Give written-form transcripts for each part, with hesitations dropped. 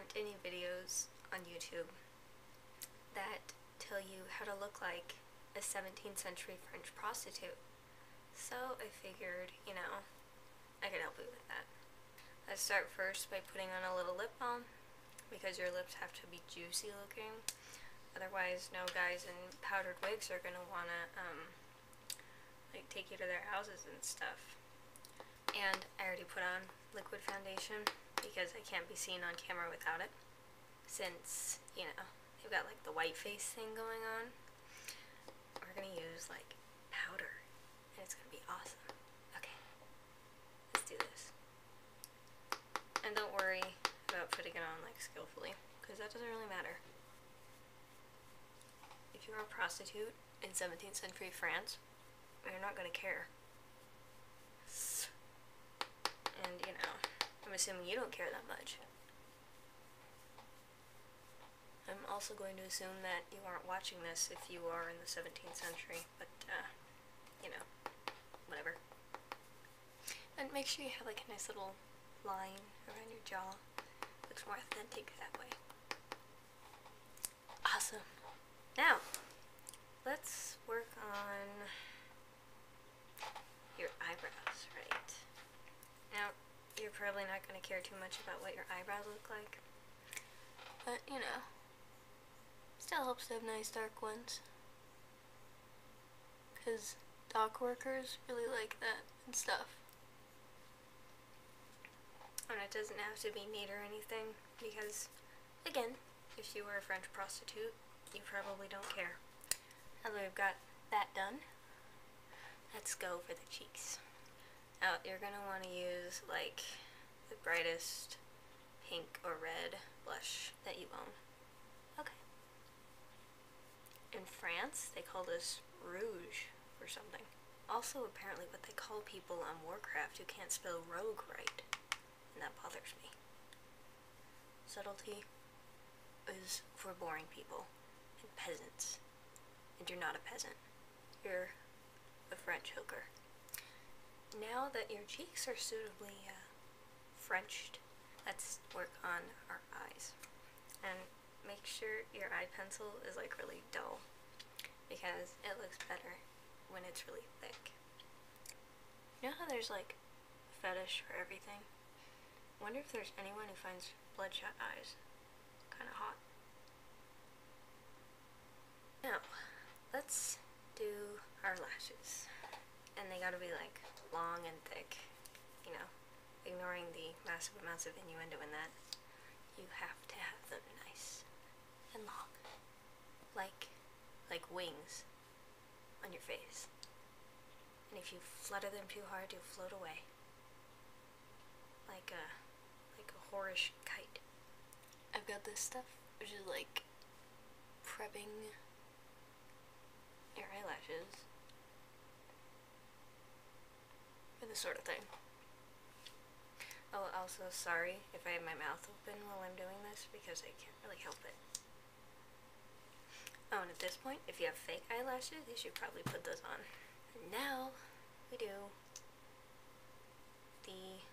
aren't any videos on YouTube that tell you how to look like a 17th century French prostitute. So I figured, I could help you with that. Let's start first by putting on a little lip balm, because your lips have to be juicy looking. Otherwise, no guys in powdered wigs are gonna wanna, take you to their houses and stuff. And I already put on liquid foundation because I can't be seen on camera without it. Since, they've got like the white face thing going on. We're gonna use like powder and it's gonna be awesome. Okay, let's do this. And don't worry about putting it on like skillfully, because that doesn't really matter. If you're a prostitute in 17th century France, you're not gonna care. And, I'm assuming you don't care that much. I'm also going to assume that you aren't watching this if you are in the 17th century, but, whatever. And make sure you have like a nice little line around your jaw. Looks more authentic that way. Awesome. Now, let's work on your eyebrows, right? Now, you're probably not going to care too much about what your eyebrows look like, but, still helps to have nice dark ones, because dock workers really like that and stuff. And it doesn't have to be neat or anything, because, again, if you were a French prostitute, you probably don't care. Now that we've got that done, let's go for the cheeks. Now, you're going to want to use, like, the brightest pink or red blush that you own. Okay. In France, they call this rouge or something. Also, apparently what they call people on Warcraft who can't spell rogue right. And that bothers me. Subtlety is for boring people and peasants. And you're not a peasant. You're a French hooker. Now that your cheeks are suitably Frenched, let's work on our eyes. And make sure your eye pencil is like really dull, because it looks better when it's really thick. You know how there's like a fetish for everything? I wonder if there's anyone who finds bloodshot eyes kind of hot. Now, let's do our lashes. And they gotta be like long and thick, ignoring the massive amounts of innuendo in that. You have to have them nice and long, like wings on your face. And if you flutter them too hard, you'll float away, like a whorish kite. I've got this stuff, which is like prepping your eyelashes for this sort of thing. Oh, also, sorry if I have my mouth open while I'm doing this, because I can't really help it. Oh, and at this point, if you have fake eyelashes, you should probably put those on. And now, we do the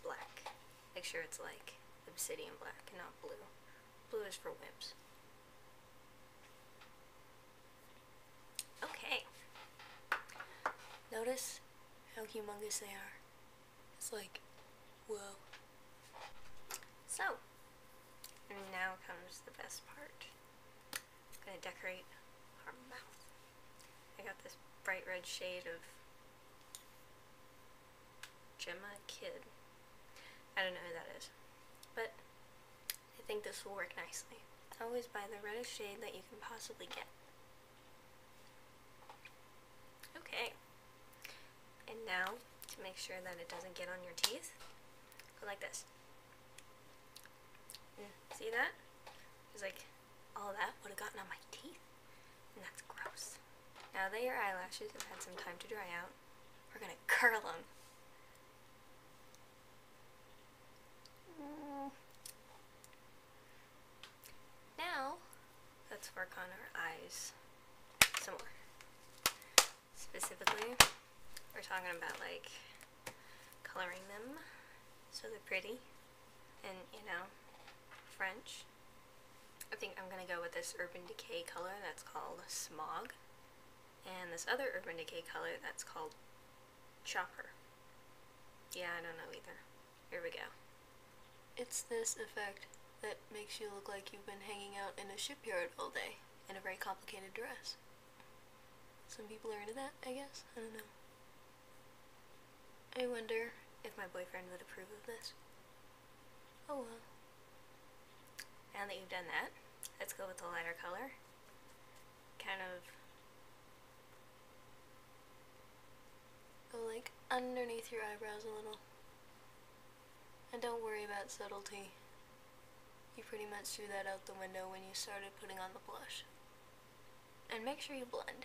black. Make sure it's like obsidian black and not blue. Blue is for wimps. Okay. Notice how humongous they are. It's like, whoa. So, and now comes the best part. I'm gonna decorate our mouth. I got this bright red shade of Gemma Kid. I don't know who that is, but I think this will work nicely. Always buy the reddest shade that you can possibly get. Okay. And now, to make sure that it doesn't get on your teeth, go like this. See that? It's like all of that would have gotten on my teeth, and that's gross. Now that your eyelashes have had some time to dry out, we're gonna curl them. Now, let's work on our eyes some more. Specifically, we're talking about like coloring them so they're pretty and, French. I think I'm gonna go with this Urban Decay color that's called Smog, and this other Urban Decay color that's called Chopper. Yeah, I don't know either. Here we go. It's this effect that makes you look like you've been hanging out in a shipyard all day in a very complicated dress. Some people are into that, I guess. I don't know. I wonder if my boyfriend would approve of this. Oh well. Now that you've done that, let's go with the lighter color. Kind of go like underneath your eyebrows a little. And don't worry about subtlety. You pretty much threw that out the window when you started putting on the blush. And make sure you blend,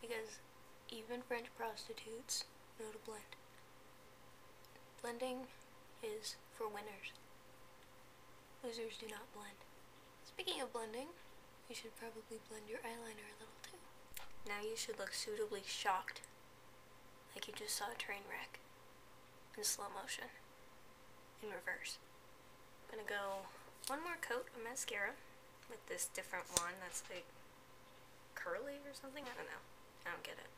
because even French prostitutes know to blend. Blending is for winners. Losers do not blend. Speaking of blending, you should probably blend your eyeliner a little too. Now you should look suitably shocked, like you just saw a train wreck in slow motion, in reverse. I'm gonna go one more coat of mascara with this different one that's like curly or something. I don't know. I don't get it.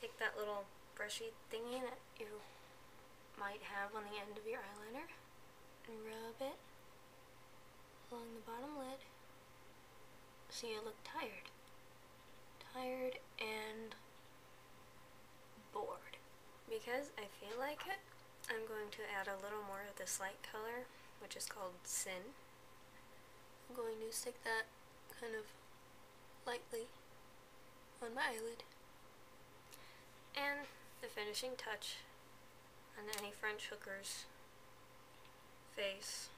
Take that little brushy thingy that you might have on the end of your eyeliner and rub it along the bottom lid so you look tired. Tired and bored. Because I feel like it, I'm going to add a little more of this light color, which is called Sin. I'm going to stick that kind of lightly on my eyelid. And the finishing touch on any French hooker's face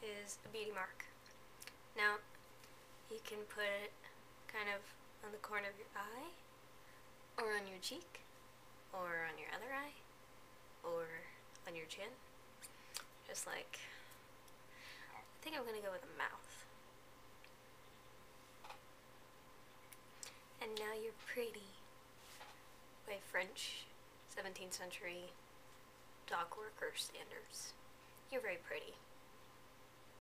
is a beauty mark. Now, you can put it kind of on the corner of your eye, or on your cheek, or on your other eye, or on your chin. Just like, I think I'm gonna go with a mouth. And now you're pretty by French 17th century dock worker standards. You're very pretty.